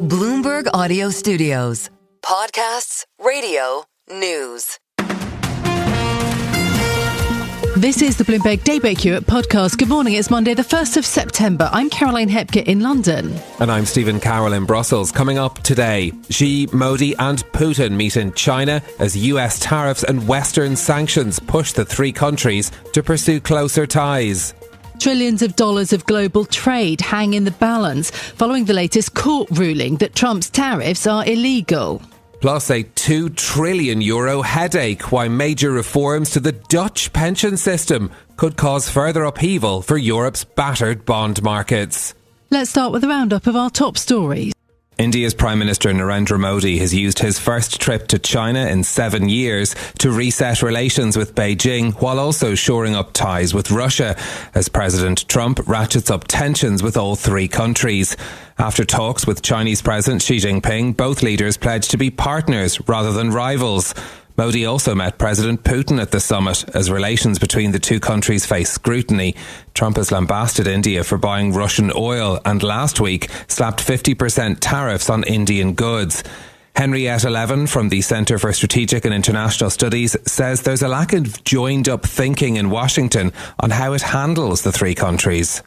Bloomberg Audio Studios. Podcasts, radio, news. This is the Bloomberg Daybreak Europe podcast. Good morning. It's Monday, the 1st of September. I'm Caroline Hepke in London. And I'm Stephen Carroll in Brussels. Coming up today, Xi, Modi and Putin meet in China as US tariffs and Western sanctions push the three countries to pursue closer ties. Trillions of dollars of global trade hang in the balance following the latest court ruling that Trump's tariffs are illegal. Plus a €2 trillion headache why major reforms to the Dutch pension system could cause further upheaval for Europe's battered bond markets. Let's start with a roundup of our top stories. India's Prime Minister Narendra Modi has used his first trip to China in 7 years to reset relations with Beijing while also shoring up ties with Russia as President Trump ratchets up tensions with all three countries. After talks with Chinese President Xi Jinping, both leaders pledged to be partners rather than rivals. Modi also met President Putin at the summit as relations between the two countries face scrutiny. Trump has lambasted India for buying Russian oil and last week slapped 50% tariffs on Indian goods. Henrietta Levin from the Centre for Strategic and International Studies says there's a lack of joined-up thinking in Washington on how it handles the three countries.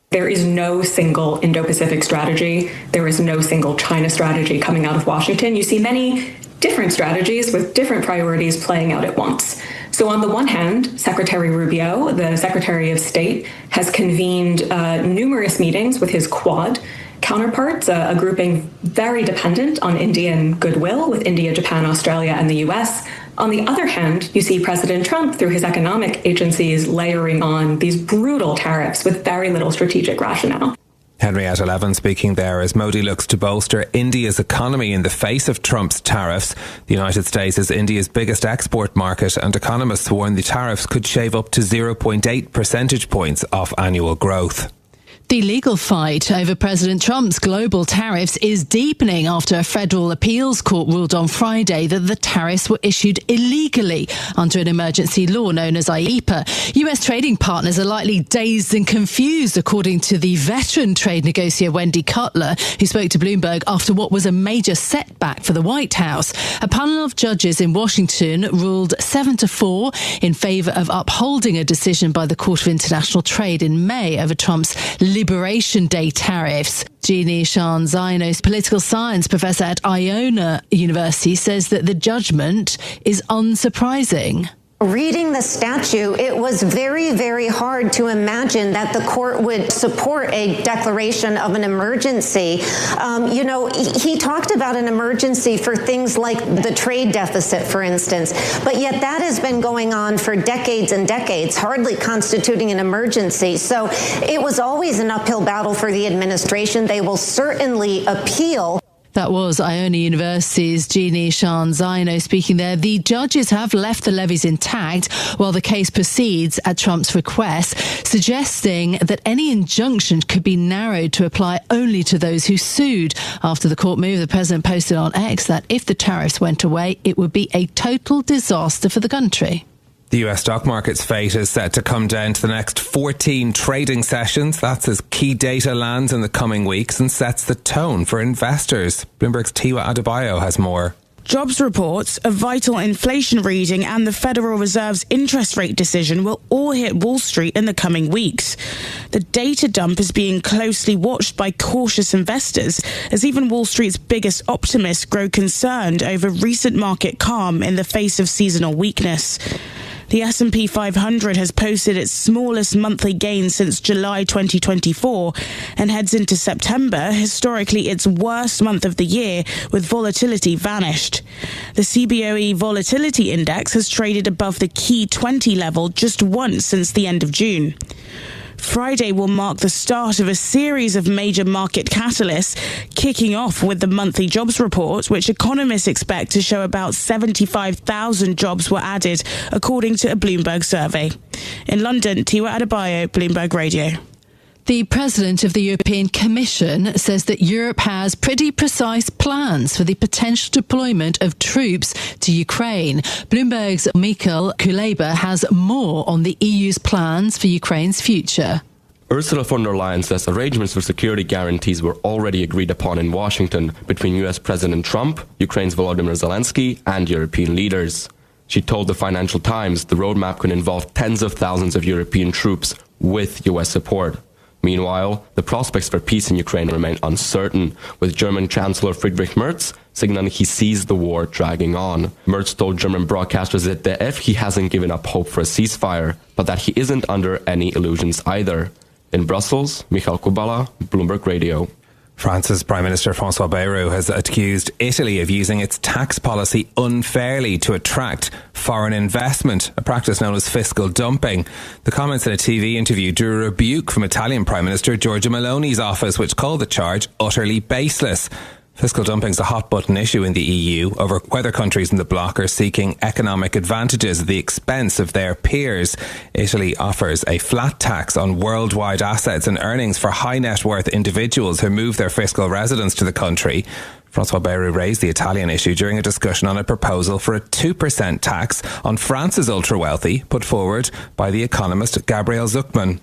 There is no single Indo-Pacific strategy. There is no single China strategy coming out of Washington. You see many different strategies with different priorities playing out at once. So on the one hand, Secretary Rubio, the Secretary of State, has convened numerous meetings with his Quad counterparts, a grouping very dependent on Indian goodwill with India, Japan, Australia, and the US. On the other hand, you see President Trump, through his economic agencies, layering on these brutal tariffs with very little strategic rationale. Henrietta Levin speaking there as Modi looks to bolster India's economy in the face of Trump's tariffs. The United States is India's biggest export market and economists warn the tariffs could shave up to 0.8 percentage points off annual growth. The legal fight over President Trump's global tariffs is deepening after a federal appeals court ruled on Friday that the tariffs were issued illegally under an emergency law known as IEEPA. US trading partners are likely dazed and confused, according to the veteran trade negotiator Wendy Cutler, who spoke to Bloomberg after what was a major setback for the White House. A panel of judges in Washington ruled 7-4 in favour of upholding a decision by the Court of International Trade in May over Trump's Liberation Day tariffs. Jeannie Shan-Zainos, political science professor at Iona University, says that the judgment is unsurprising. Reading the statute, it was very, very hard to imagine that the court would support a declaration of an emergency. He talked about an emergency for things like the trade deficit, for instance, but yet that has been going on for decades and decades, hardly constituting an emergency. So it was always an uphill battle for the administration. They will certainly appeal. That was Iona University's Jeannie Shan-Zainos speaking there. The judges have left the levies intact while the case proceeds at Trump's request, suggesting that any injunction could be narrowed to apply only to those who sued. After the court move, the president posted on X that if the tariffs went away, it would be a total disaster for the country. The US stock market's fate is set to come down to the next 14 trading sessions. That's as key data lands in the coming weeks and sets the tone for investors. Bloomberg's Tiwa Adebayo has more. Jobs reports, a vital inflation reading and the Federal Reserve's interest rate decision will all hit Wall Street in the coming weeks. The data dump is being closely watched by cautious investors as even Wall Street's biggest optimists grow concerned over recent market calm in the face of seasonal weakness. The S&P 500 has posted its smallest monthly gain since July 2024 and heads into September, historically its worst month of the year, with volatility vanished. The CBOE Volatility Index has traded above the key 20 level just once since the end of June. Friday will mark the start of a series of major market catalysts, kicking off with the monthly jobs report, which economists expect to show about 75,000 jobs were added, according to a Bloomberg survey. In London, Tiwa Adebayo, Bloomberg Radio. The President of the European Commission says that Europe has pretty precise plans for the potential deployment of troops to Ukraine. Bloomberg's Mikhail Kuleba has more on the EU's plans for Ukraine's future. Ursula von der Leyen says arrangements for security guarantees were already agreed upon in Washington between US President Trump, Ukraine's Volodymyr Zelensky, and European leaders. She told the Financial Times the roadmap could involve tens of thousands of European troops with US support. Meanwhile, the prospects for peace in Ukraine remain uncertain, with German Chancellor Friedrich Merz signaling he sees the war dragging on. Merz told German broadcaster ZDF he hasn't given up hope for a ceasefire, but that he isn't under any illusions either. In Brussels, Michal Kubala, Bloomberg Radio. France's Prime Minister François Bayrou has accused Italy of using its tax policy unfairly to attract foreign investment, a practice known as fiscal dumping. The comments in a TV interview drew a rebuke from Italian Prime Minister Giorgia Meloni's office, which called the charge utterly baseless. Fiscal dumping is a hot-button issue in the EU over whether countries in the bloc are seeking economic advantages at the expense of their peers. Italy offers a flat tax on worldwide assets and earnings for high-net-worth individuals who move their fiscal residence to the country. François Bayrou raised the Italian issue during a discussion on a proposal for a 2% tax on France's ultra-wealthy, put forward by the economist Gabriel Zucman.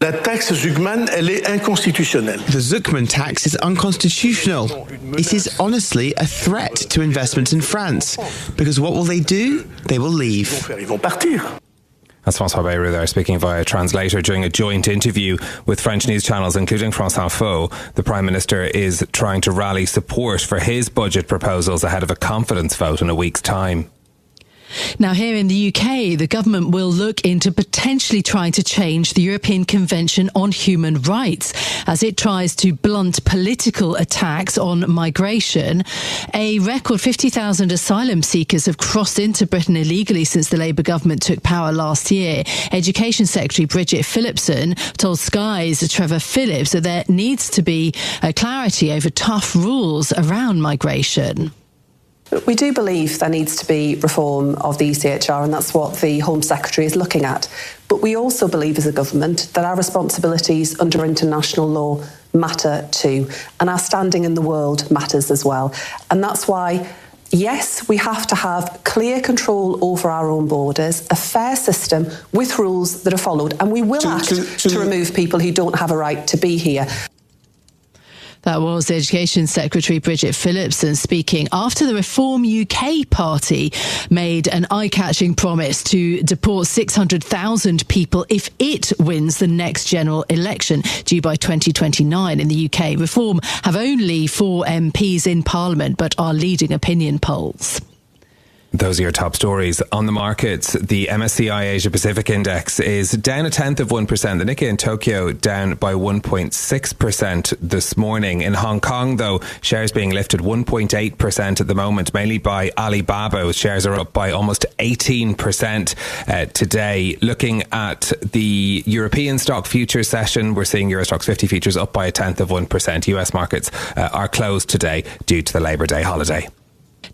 La taxe Zucman, elle est inconstitutionnelle. The Zucman tax is unconstitutional. It is honestly a threat to investment in France. Because what will they do? They will leave. Ils vont partir. That's François Bayrou there speaking via translator during a joint interview with French news channels, including France Info. The Prime Minister is trying to rally support for his budget proposals ahead of a confidence vote in a week's time. Now, here in the UK, the government will look into potentially trying to change the European Convention on Human Rights as it tries to blunt political attacks on migration. A record 50,000 asylum seekers have crossed into Britain illegally since the Labour government took power last year. Education Secretary Bridget Phillipson told Sky's Trevor Phillips that there needs to be clarity over tough rules around migration. We do believe there needs to be reform of the ECHR, and that's what the Home Secretary is looking at. But we also believe as a government that our responsibilities under international law matter too, and our standing in the world matters as well. And that's why, yes, we have to have clear control over our own borders, a fair system with rules that are followed, and we will act to remove people who don't have a right to be here. That was Education Secretary Bridget Phillipson speaking after the Reform UK party made an eye-catching promise to deport 600,000 people if it wins the next general election due by 2029 in the UK. Reform have only 4 MPs in Parliament but are leading opinion polls. Those are your top stories. On the markets, the MSCI Asia Pacific Index is down 0.1%. The Nikkei in Tokyo down by 1.6% this morning. In Hong Kong, though, shares being lifted 1.8% at the moment, mainly by Alibaba. Shares are up by almost 18% today. Looking at the European stock futures session, we're seeing Euro Stoxx 50 futures up by 0.1%. US markets are closed today due to the Labour Day holiday.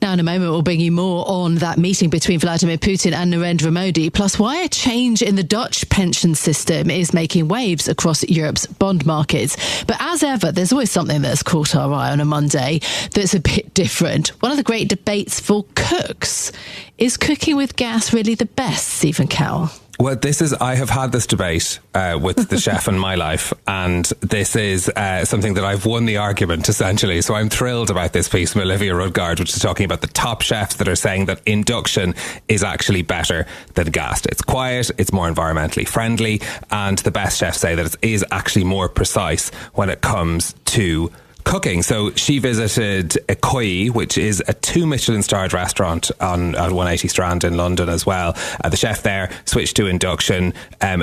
Now, in a moment, we'll bring you more on that meeting between Vladimir Putin and Narendra Modi, plus why a change in the Dutch pension system is making waves across Europe's bond markets. But as ever, there's always something that's caught our eye on a Monday that's a bit different. One of the great debates for cooks. Is cooking with gas really the best, Stephen Cowell? Well, I have had this debate with the chef in my life, and this is something that I've won the argument, essentially. So I'm thrilled about this piece from Olivia Rudgard, which is talking about the top chefs that are saying that induction is actually better than gas. It's quiet, it's more environmentally friendly, and the best chefs say that it is actually more precise when it comes to cooking. So she visited Koi, which is a 2 Michelin-starred restaurant on 180 Strand in London as well. The chef there switched to induction.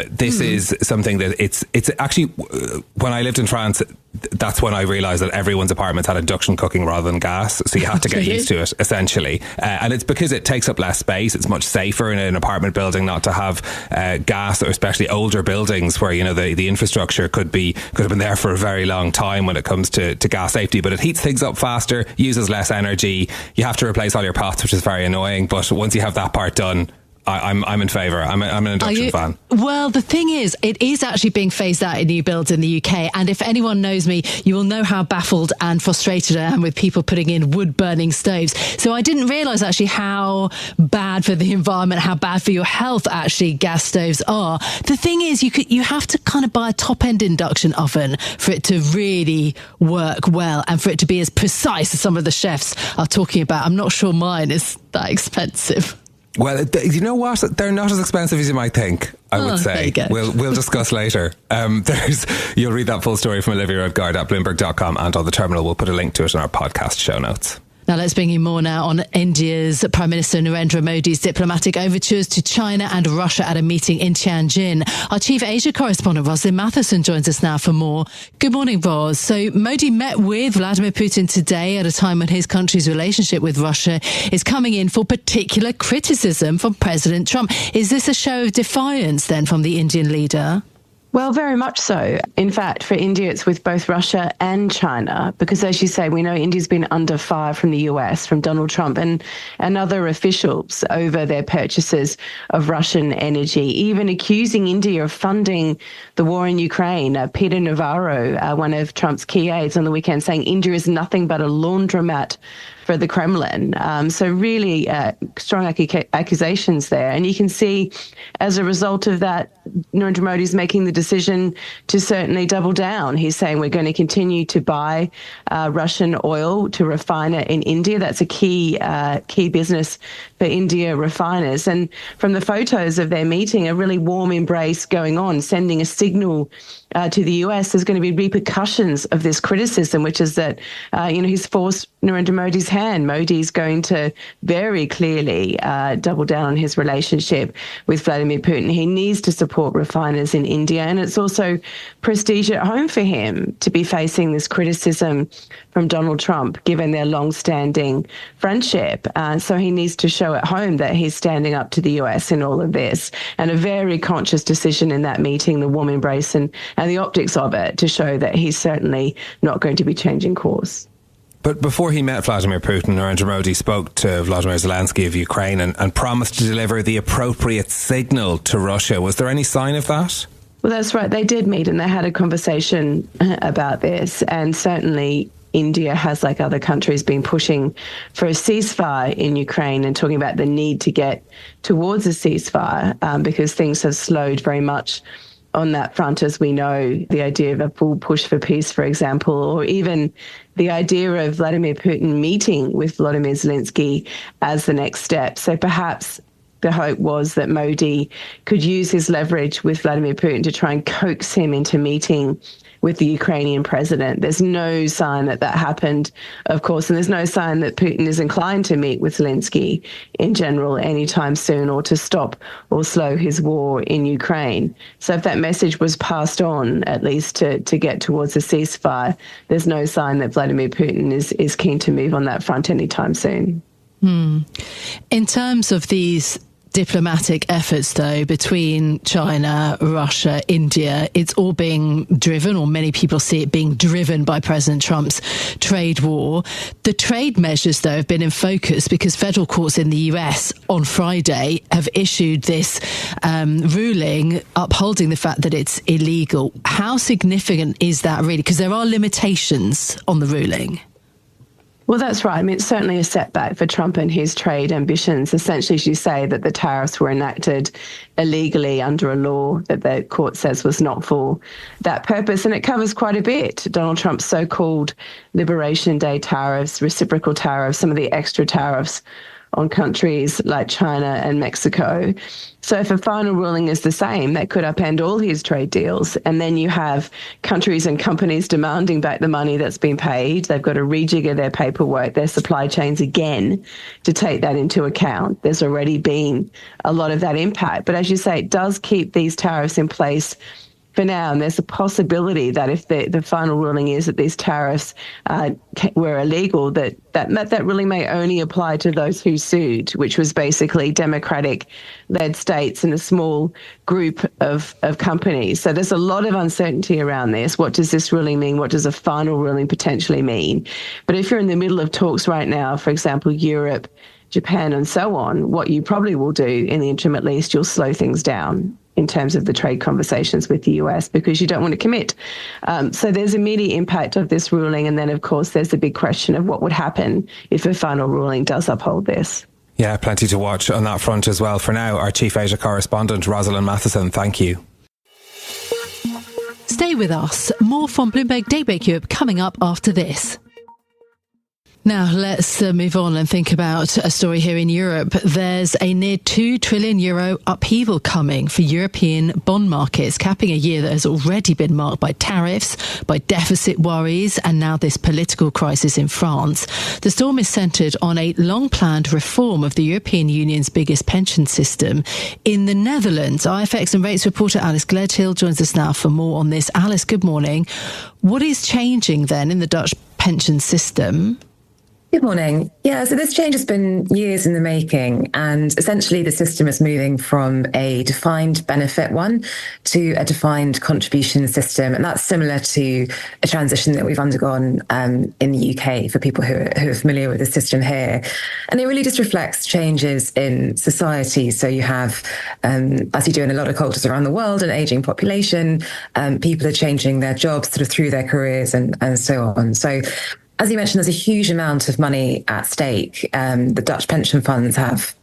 This is something that it's actually, when I lived in France, that's when I realised that everyone's apartments had induction cooking rather than gas. So you have to get used to it, essentially. And it's because it takes up less space. It's much safer in an apartment building not to have gas, or especially older buildings where, you know, the infrastructure could have been there for a very long time when it comes to gas safety. But it heats things up faster, uses less energy. You have to replace all your pots, which is very annoying. But once you have that part done, I'm in favour. I'm an induction fan. Well, the thing is, it is actually being phased out in new builds in the UK. And if anyone knows me, you will know how baffled and frustrated I am with people putting in wood-burning stoves. So I didn't realise actually how bad for the environment, how bad for your health actually gas stoves are. The thing is, you have to kind of buy a top-end induction oven for it to really work well and for it to be as precise as some of the chefs are talking about. I'm not sure mine is that expensive. Well, you know what? They're not as expensive as you might think, I would say. There you go. We'll discuss later. You'll read that full story from Olivia Rodgard at Bloomberg.com and on the terminal. We'll put a link to it in our podcast show notes. Now let's bring you more now on India's Prime Minister Narendra Modi's diplomatic overtures to China and Russia at a meeting in Tianjin. Our Chief Asia correspondent Roslyn Matheson joins us now for more. Good morning, Ros. So Modi met with Vladimir Putin today at a time when his country's relationship with Russia is coming in for particular criticism from President Trump. Is this a show of defiance then from the Indian leader? Well, very much so. In fact, for India, it's with both Russia and China, because as you say, we know India's been under fire from the US, from Donald Trump and other officials over their purchases of Russian energy, even accusing India of funding the war in Ukraine. Peter Navarro, one of Trump's key aides on the weekend, saying India is nothing but a laundromat for the Kremlin. So really strong accusations there. And you can see as a result of that, Narendra Modi is making the decision to certainly double down. He's saying we're going to continue to buy Russian oil to refine it in India. That's a key business for India refiners. And from the photos of their meeting, a really warm embrace going on, sending a signal to the US. There's going to be repercussions of this criticism, which is that, he's forced Narendra Modi's hand. Modi's going to very clearly double down on his relationship with Vladimir Putin. He needs to support refiners in India. And it's also prestige at home for him to be facing this criticism from Donald Trump, given their long-standing friendship. So he needs to show at home that he's standing up to the US in all of this. And a very conscious decision in that meeting, the warm embrace and the optics of it, to show that he's certainly not going to be changing course. But before he met Vladimir Putin, Narendra Modi spoke to Vladimir Zelensky of Ukraine and promised to deliver the appropriate signal to Russia. Was there any sign of that? Well, that's right. They did meet and they had a conversation about this. And certainly India has, like other countries, been pushing for a ceasefire in Ukraine and talking about the need to get towards a ceasefire because things have slowed very much on that front, as we know. The idea of a full push for peace, for example, or even the idea of Vladimir Putin meeting with Volodymyr Zelensky as the next step. So perhaps the hope was that Modi could use his leverage with Vladimir Putin to try and coax him into meeting with the Ukrainian president. There's no sign that happened, of course, and there's no sign that Putin is inclined to meet with Zelensky in general anytime soon, or to stop or slow his war in Ukraine. So if that message was passed on, at least to get towards a ceasefire, there's no sign that Vladimir Putin is keen to move on that front anytime soon. In terms of these diplomatic efforts, though, between China, Russia, India, it's all being driven, or many people see it being driven, by President Trump's trade war. The trade measures, though, have been in focus because federal courts in the US on Friday have issued this ruling upholding the fact that it's illegal. How significant is that really? Because there are limitations on the ruling. Well, that's right. I mean, it's certainly a setback for Trump and his trade ambitions. Essentially, as you say, that the tariffs were enacted illegally under a law that the court says was not for that purpose. And it covers quite a bit. Donald Trump's so-called Liberation Day tariffs, reciprocal tariffs, some of the extra tariffs on countries like China and Mexico. So if a final ruling is the same, that could upend all his trade deals. And then you have countries and companies demanding back the money that's been paid. They've got to rejigger their paperwork, their supply chains again to take that into account. There's already been a lot of that impact. But as you say, it does keep these tariffs in place for now, and there's a possibility that if the final ruling is that these tariffs were illegal, that ruling may only apply to those who sued, which was basically Democratic-led states and a small group of companies. So there's a lot of uncertainty around this. What does this ruling mean? What does a final ruling potentially mean? But if you're in the middle of talks right now, for example, Europe, Japan and so on, what you probably will do in the interim at least, you'll slow things down in terms of the trade conversations with the US because you don't want to commit. So there's immediate impact of this ruling. And then, of course, there's the big question of what would happen if a final ruling does uphold this. Yeah, plenty to watch on that front as well. For now, our Chief Asia correspondent, Rosalind Matheson, thank you. Stay with us. More from Bloomberg Daybreak Europe coming up after this. Now, let's move on and think about a story here in Europe. There's a near €2 trillion upheaval coming for European bond markets, capping a year that has already been marked by tariffs, by deficit worries, and now this political crisis in France. The storm is centred on a long-planned reform of the European Union's biggest pension system. In the Netherlands, IFX and rates reporter Alice Gledhill joins us now for more on this. Alice, good morning. What is changing then in the Dutch pension system? Good morning. Yeah, so this change has been years in the making, and essentially the system is moving from a defined benefit one to a defined contribution system, and that's similar to a transition that we've undergone in the UK for people who are familiar with the system here. And it really just reflects changes in society. So you have, as you do in a lot of cultures around the world, an aging population, people are changing their jobs sort of through their careers and so on. So as you mentioned, there's a huge amount of money at stake. The Dutch pension funds have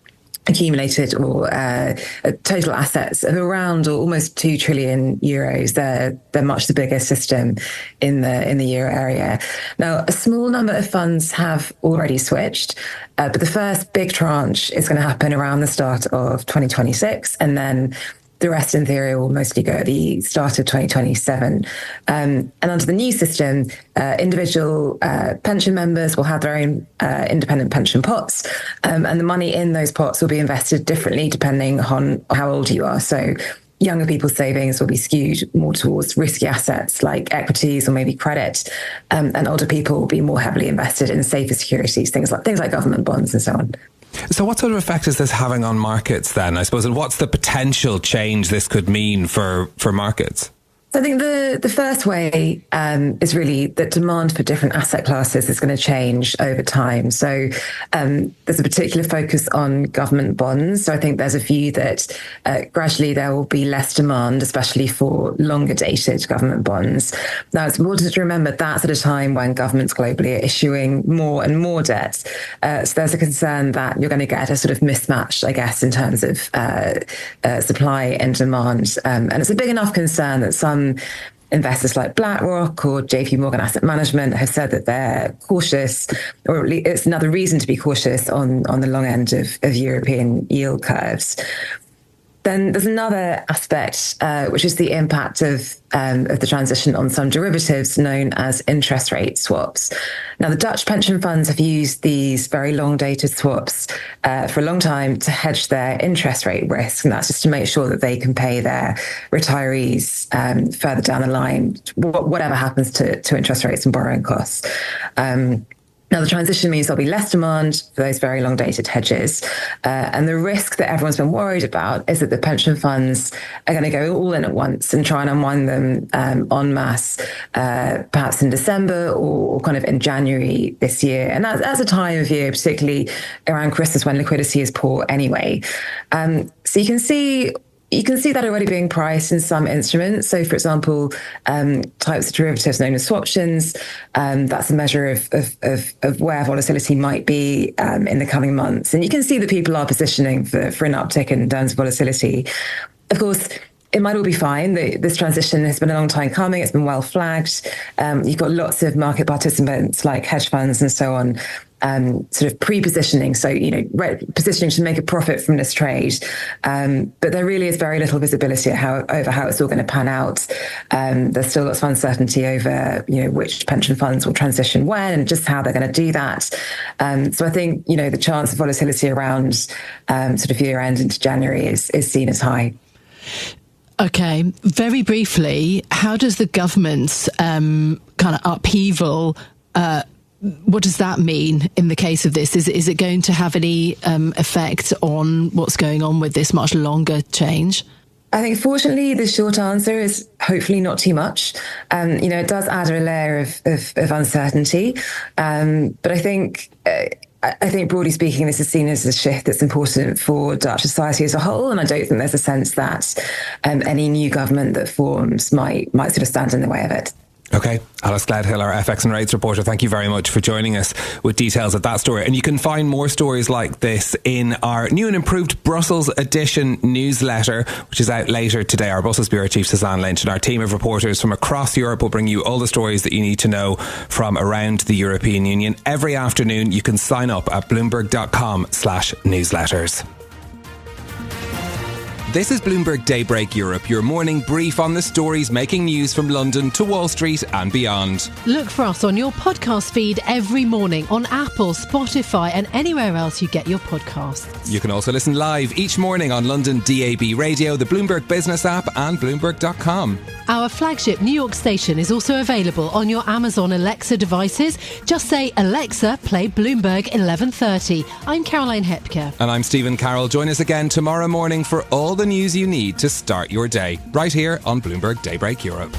accumulated total assets of around or almost €2 trillion. They're much the biggest system in the euro area. Now, a small number of funds have already switched, but the first big tranche is going to happen around the start of 2026, and then the rest, in theory, will mostly go at the start of 2027. And under the new system, individual pension members will have their own independent pension pots, and the money in those pots will be invested differently depending on how old you are. So younger people's savings will be skewed more towards risky assets like equities or maybe credit, and older people will be more heavily invested in safer securities, things like government bonds and so on. So what sort of effect is this having on markets then, I suppose, and what's the potential change this could mean for markets? So I think the first way is really that demand for different asset classes is going to change over time. So there's a particular focus on government bonds. So I think there's a view that gradually there will be less demand, especially for longer dated government bonds. Now, it's important to remember that's at a time when governments globally are issuing more and more debt. So there's a concern that you're going to get a sort of mismatch, I guess, in terms of supply and demand. And it's a big enough concern that some investors like BlackRock or JP Morgan Asset Management have said that they're cautious, or at least it's another reason to be cautious on the long end of European yield curves. Then there's another aspect, which is the impact of the transition on some derivatives known as interest rate swaps. Now, the Dutch pension funds have used these very long-dated swaps for a long time to hedge their interest rate risk, and that's just to make sure that they can pay their retirees further down the line, whatever happens to interest rates and borrowing costs. Now, the transition means there'll be less demand for those very long-dated hedges. And the risk that everyone's been worried about is that the pension funds are going to go all in at once and try and unwind them en masse, perhaps in December or kind of in January this year. And that's a time of year, particularly around Christmas, when liquidity is poor anyway. So you can see that already being priced in some instruments. So, for example, types of derivatives known as swaptions, that's a measure of where volatility might be in the coming months. And you can see that people are positioning for an uptick in terms of volatility. Of course, it might all be fine. This transition has been a long time coming. It's been well flagged. You've got lots of market participants like hedge funds and so on, sort of pre-positioning. So, positioning to make a profit from this trade. But there really is very little visibility over how it's all going to pan out. There's still lots of uncertainty over, which pension funds will transition when and just how they're going to do that. So I think, the chance of volatility around sort of year end into January is seen as high. Okay, very briefly, how does the government's kind of upheaval, what does that mean in the case of this? Is it going to have any effect on what's going on with this much longer change? I think, fortunately, the short answer is hopefully not too much. It does add a layer of uncertainty. But I think I think broadly speaking, this is seen as a shift that's important for Dutch society as a whole. And I don't think there's a sense that any new government that forms might sort of stand in the way of it. OK, Alice Gledhill, our FX and rates reporter, thank you very much for joining us with details of that story. And you can find more stories like this in our new and improved Brussels edition newsletter, which is out later today. Our Brussels Bureau Chief Suzanne Lynch and our team of reporters from across Europe will bring you all the stories that you need to know from around the European Union. Every afternoon you can sign up at bloomberg.com/newsletters. This is Bloomberg Daybreak Europe, your morning brief on the stories making news from London to Wall Street and beyond. Look for us on your podcast feed every morning on Apple, Spotify and anywhere else you get your podcasts. You can also listen live each morning on London DAB Radio, the Bloomberg Business app and Bloomberg.com. Our flagship New York station is also available on your Amazon Alexa devices. Just say, Alexa, play Bloomberg 1130. I'm Caroline Hepker. And I'm Stephen Carroll. Join us again tomorrow morning for all the news you need to start your day, right here on Bloomberg Daybreak Europe.